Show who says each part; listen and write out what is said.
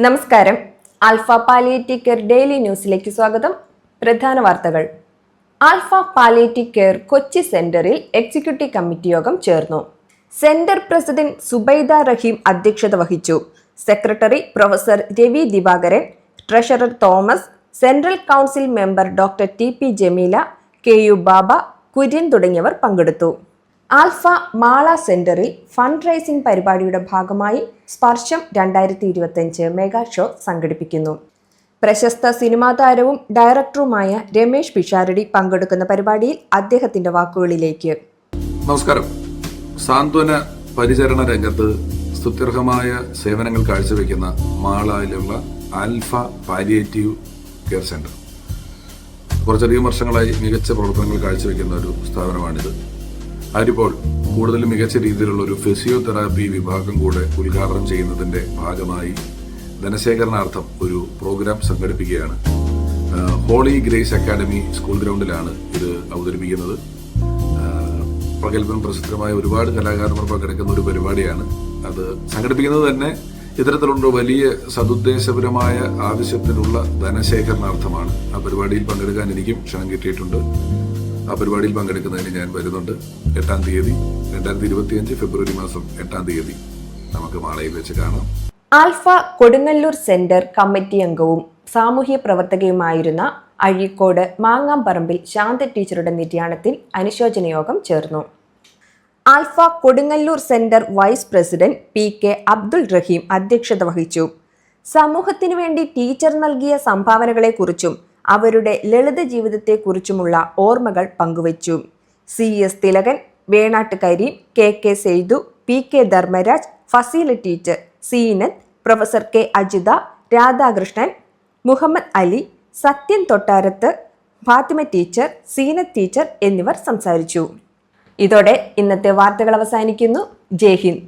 Speaker 1: നമസ്കാരം. Alpha palliative care daily ന്യൂസിലേക്ക് സ്വാഗതം. പ്രധാന വാർത്തകൾ. ആൽഫ പാലിയേറ്റീവ് കെയർ കൊച്ചി സെന്ററിൽ എക്സിക്യൂട്ടീവ് കമ്മിറ്റി യോഗം ചേർന്നു. സെന്റർ പ്രസിഡന്റ് സുബൈദ റഹീം അധ്യക്ഷത വഹിച്ചു. Secretary professor Ravi Divakaran, treasurer Thomas, central council member doctor TP. Jameela, KU. Baba, Kurian തുടങ്ങിയവർ പങ്കെടുത്തു. ആൽഫ മാള സെന്ററിൽ ഫണ്ട് റൈസിംഗ് പരിപാടിയുടെ ഭാഗമായി സ്പർശം 2025 മെഗാ ഷോ സംഘടിപ്പിക്കുന്നു. പ്രശസ്ത സിനിമാ താരവും ഡയറക്ടറുമായ രമേശ് പിഷാരടി പങ്കെടുക്കുന്ന പരിപാടിയിൽ അദ്ദേഹത്തിന്റെ വാക്കുകളിലേക്ക്.
Speaker 2: നമസ്കാരം. സാന്ത്വന പരിചരണ രംഗത്ത് സ്തുത്യർഹമായ സേവനങ്ങൾ കാഴ്ചവെക്കുന്ന മാളയിലുള്ള ആൽഫ പാലിയേറ്റീവ് കെയർ സെന്റർ കുറച്ചധികം വർഷങ്ങളായി മികച്ച പ്രവർത്തനങ്ങൾ കാഴ്ചവെക്കുന്ന ഒരു സ്ഥാപനമാണിത്. അതിപ്പോൾ കൂടുതലും മികച്ച രീതിയിലുള്ള ഒരു ഫിസിയോതെറാപ്പി വിഭാഗം കൂടെ ഉദ്ഘാടനം ചെയ്യുന്നതിന്റെ ഭാഗമായി ധനശേഖരണാർത്ഥം ഒരു പ്രോഗ്രാം സംഘടിപ്പിക്കുകയാണ്. ഹോളി ഗ്രേസ് അക്കാഡമി സ്കൂൾ ഗ്രൗണ്ടിലാണ് ഇത് അവതരിപ്പിക്കുന്നത്. പ്രഗത്ഭനും പ്രസിദ്ധമായ ഒരുപാട് കലാകാരന്മാർ പങ്കെടുക്കുന്ന ഒരു പരിപാടിയാണ്. അത് സംഘടിപ്പിക്കുന്നത് തന്നെ ഇത്തരത്തിലുള്ള വലിയ സതുദ്ദേശപരമായ ആവശ്യത്തിനുള്ള ധനശേഖരണാർത്ഥമാണ്. ആ പരിപാടിയിൽ പങ്കെടുക്കാൻ എനിക്കും ക്ഷണം കിട്ടിയിട്ടുണ്ട്. ആ പരിപാടിയിൽ പങ്കെടുക്കുന്നതിന് ഞാൻ വരുന്നുണ്ട്. 8-ാം തീയതി 2025 ഫെബ്രുവരി മാസം 8-ാം തീയതി നമുക്ക് മാളയിൽ വെച്ച് കാണാം.
Speaker 1: ആൽഫ കൊടുങ്ങല്ലൂർ സെന്റർ കമ്മിറ്റി അംഗവും സാമൂഹ്യ പ്രവർത്തകയുമായിരുന്ന അഴീക്കോട് മാങ്ങാംപറമ്പിൽ ശാന്ത ടീച്ചറുടെ നിര്യാണത്തിൽ അനുശോചന യോഗം ചേർന്നു. Alpha Kodungallur centre vice president PK. Abdul Raheem അധ്യക്ഷത വഹിച്ചു. സമൂഹത്തിനു വേണ്ടി ടീച്ചർ നൽകിയ സംഭാവനകളെക്കുറിച്ചും അവരുടെ ലളിത ജീവിതത്തെക്കുറിച്ചുമുള്ള ഓർമ്മകൾ പങ്കുവച്ചു. C.S. Thilakan, Venattu Kareem, K. Saithu, PK. Dharmaraj, Faseela teacher, Seenath, professor K. Ajitha, Radhakrishnan, Muhammad Ali, Sathyan Thottarath, Fathima teacher, Seenath teacher എന്നിവർ സംസാരിച്ചു. ഇതോടെ ഇന്നത്തെ വാർത്തകൾ അവസാനിക്കുന്നു. ജയ് ഹിന്ദ്.